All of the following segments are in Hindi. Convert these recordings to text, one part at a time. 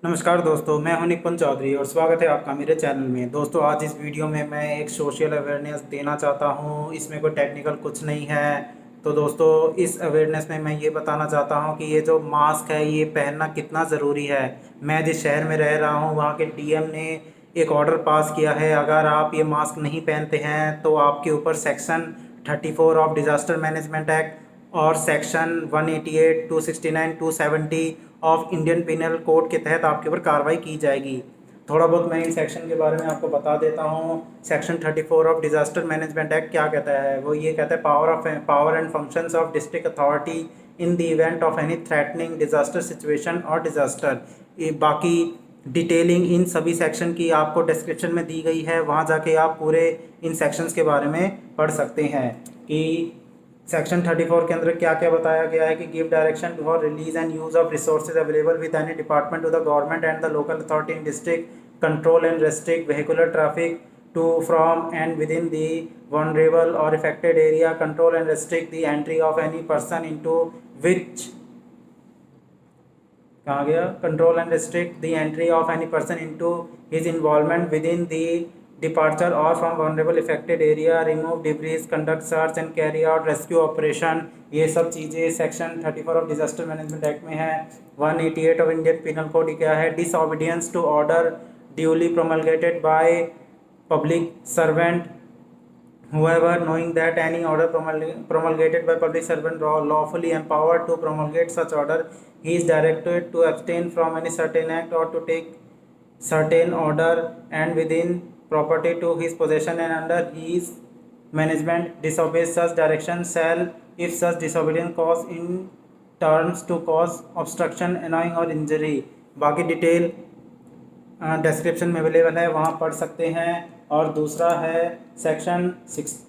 नमस्कार दोस्तों, मैं हूं निपुण चौधरी और स्वागत है आपका मेरे चैनल में। दोस्तों, आज इस वीडियो में मैं एक सोशल अवेयरनेस देना चाहता हूं। इसमें कोई टेक्निकल कुछ नहीं है। तो दोस्तों, इस अवेयरनेस में मैं ये बताना चाहता हूं कि ये जो मास्क है ये पहनना कितना ज़रूरी है। मैं जिस शहर में रह रहा हूं वहां के डीएम ने एक ऑर्डर पास किया है। अगर आप ये मास्क नहीं पहनते हैं तो आपके ऊपर section 34 of disaster management act और section 188, 269, 270 of Indian penal code के तहत आपके ऊपर कार्रवाई की जाएगी। थोड़ा बहुत मैं इन सेक्शन के बारे में आपको बता देता हूँ। Section 34 of disaster management act क्या कहता है? वो ये कहता है power and functions of district authority in the event of any threatening disaster situation और डिज़ास्टर। ये बाकी डिटेलिंग इन सभी सेक्शन की आपको डिस्क्रिप्शन में दी गई है। वहाँ जाके आप पूरे इन सेक्शंस के बारे में पढ़ सकते हैं कि सेक्शन 34 के अंदर क्या क्या बताया गया है कि give direction for release and use of resources available with any department to the government and the local authority in district control and restrict vehicular traffic to from and within the vulnerable or affected area, control and restrict the entry of any person into which कहाँ गया control and restrict the entry of any person into his involvement with in the departure or from vulnerable affected area, remove debris, conduct search and carry out rescue operation. ये सब चीज़ें section 34 of disaster management act में है। 188 ऑफ इंडियन पिनल कोड क्या है? Disobedience to order duly promulgated by public servant whoever knowing that any order promulgated by public servant lawfully empowered to promulgate such order, he is directed to abstain from any certain act or to take certain order and within property to his possession and under his management disobeys such direction shall, if such disobedience cause in turns to cause obstruction, annoying or injury। बाकी डिटेल डिस्क्रिप्शन में अवेलेबल है, वहाँ पढ़ सकते हैं। और दूसरा है section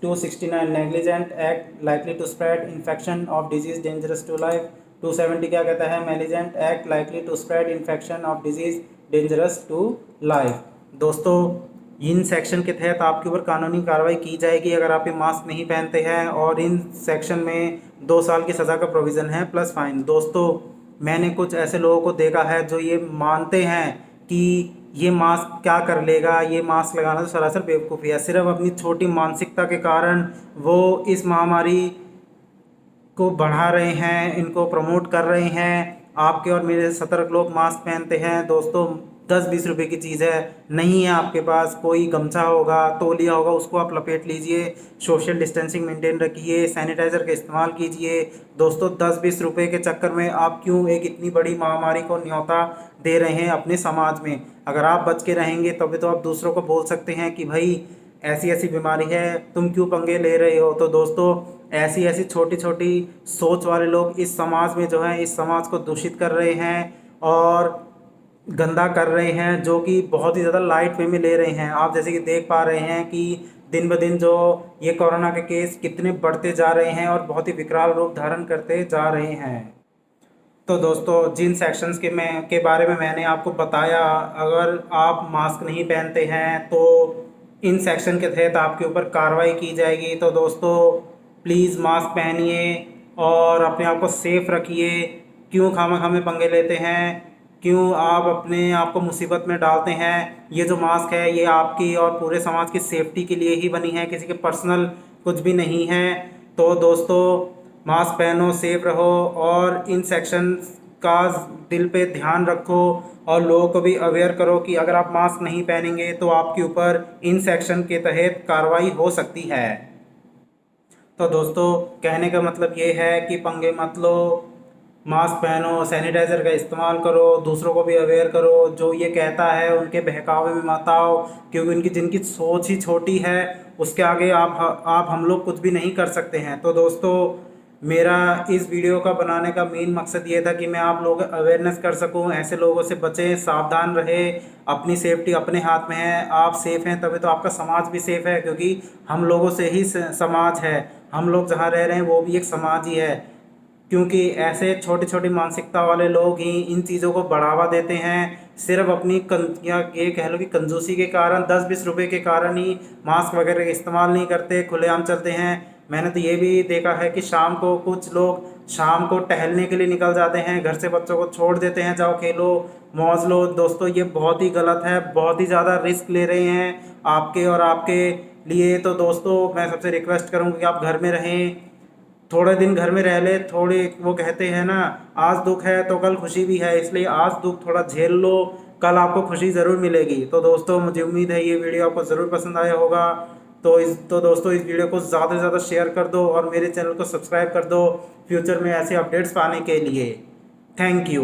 269 negligent act likely to spread infection of disease dangerous to life. 270 क्या कहता है? Malignant act likely to spread infection of disease dangerous to life. दोस्तों, इन सेक्शन के तहत आपके ऊपर कानूनी कार्रवाई की जाएगी अगर आप ये मास्क नहीं पहनते हैं, और इन सेक्शन में 2 साल की सज़ा का प्रोविज़न है प्लस फाइन। दोस्तों, मैंने कुछ ऐसे लोगों को देखा है जो ये मानते हैं कि ये मास्क क्या कर लेगा, ये मास्क लगाना तो सरासर बेवकूफ़ी है। सिर्फ अपनी छोटी मानसिकता के कारण वो इस महामारी को बढ़ा रहे हैं, इनको प्रमोट कर रहे हैं। आपके और मेरे सतर्क लोग मास्क पहनते हैं। दोस्तों, 10-20 रुपए की चीज़ है, नहीं है आपके पास, कोई गमछा होगा, तौलिया होगा, उसको आप लपेट लीजिए। सोशल डिस्टेंसिंग मेंटेन रखिए, सैनिटाइज़र का इस्तेमाल कीजिए। दोस्तों, 10-20 रुपए के चक्कर में आप क्यों एक इतनी बड़ी महामारी को न्योता दे रहे हैं अपने समाज में? अगर आप बच के रहेंगे तभी तो आप दूसरों को बोल सकते हैं कि भाई ऐसी ऐसी बीमारी है, तुम क्यों पंगे ले रहे हो। तो दोस्तों, ऐसी ऐसी छोटी छोटी सोच वाले लोग इस समाज में जो है इस समाज को दूषित कर रहे हैं और गंदा कर रहे हैं, जो कि बहुत ही ज़्यादा लाइट वे में ले रहे हैं। आप जैसे कि देख पा रहे हैं कि दिन ब दिन जो ये कोरोना के केस कितने बढ़ते जा रहे हैं और बहुत ही विकराल रूप धारण करते जा रहे हैं। तो दोस्तों, जिन सेक्शंस के बारे में मैंने आपको बताया, अगर आप मास्क नहीं पहनते हैं तो इन सेक्शन के तहत आपके ऊपर कार्रवाई की जाएगी। तो दोस्तों, प्लीज़ मास्क पहनिए और अपने आप को सेफ रखिए। क्यों खामा में पंगे लेते हैं? क्यों आप अपने आप को मुसीबत में डालते हैं? ये जो मास्क है ये आपकी और पूरे समाज की सेफ्टी के लिए ही बनी है, किसी के पर्सनल कुछ भी नहीं है। तो दोस्तों, मास्क पहनो, सेफ रहो और इन सेक्शन का दिल पे ध्यान रखो और लोगों को भी अवेयर करो कि अगर आप मास्क नहीं पहनेंगे तो आपके ऊपर इन सेक्शन के तहत कार्रवाई हो सकती है। तो दोस्तों, कहने का मतलब ये है कि पंगे मत लो, मास्क पहनो, सैनिटाइज़र का इस्तेमाल करो, दूसरों को भी अवेयर करो। जो ये कहता है उनके बहकावे में मत आओ, क्योंकि उनकी जिनकी सोच ही छोटी है उसके आगे आप हम लोग कुछ भी नहीं कर सकते हैं। तो दोस्तों, मेरा इस वीडियो का बनाने का मेन मकसद ये था कि मैं आप लोगों को अवेयरनेस कर सकूं। ऐसे लोगों से बचें, सावधान रहें, अपनी सेफ्टी अपने हाथ में है। आप सेफ़ हैं तभी तो आपका समाज भी सेफ़ है, क्योंकि हम लोगों से ही समाज है। हम लोग जहाँ रह रहे हैं वो भी एक समाज ही है, क्योंकि ऐसे छोटी छोटी मानसिकता वाले लोग ही इन चीज़ों को बढ़ावा देते हैं। सिर्फ अपनी या ये कह लो कि कंजूसी के कारण, 10-20 रुपये के कारण ही मास्क वगैरह का इस्तेमाल नहीं करते, खुलेआम चलते हैं। मैंने तो ये भी देखा है कि शाम को कुछ लोग शाम को टहलने के लिए निकल जाते हैं, घर से बच्चों को छोड़ देते हैं, जाओ खेलो मौज लो। दोस्तों ये बहुत ही गलत है, बहुत ही ज़्यादा रिस्क ले रहे हैं आपके और आपके लिए। तो दोस्तों मैं सबसे रिक्वेस्ट करूँगा कि आप घर में रहें, थोड़े दिन घर में रह ले। थोड़े वो कहते हैं ना, आज दुख है तो कल खुशी भी है, इसलिए आज दुख थोड़ा झेल लो, कल आपको खुशी ज़रूर मिलेगी। तो दोस्तों मुझे उम्मीद है ये वीडियो आपको ज़रूर पसंद आया होगा। तो दोस्तों इस वीडियो को ज़्यादा से ज़्यादा शेयर कर दो और मेरे चैनल को सब्सक्राइब कर दो फ्यूचर में ऐसे अपडेट्स पाने के लिए। Thank you.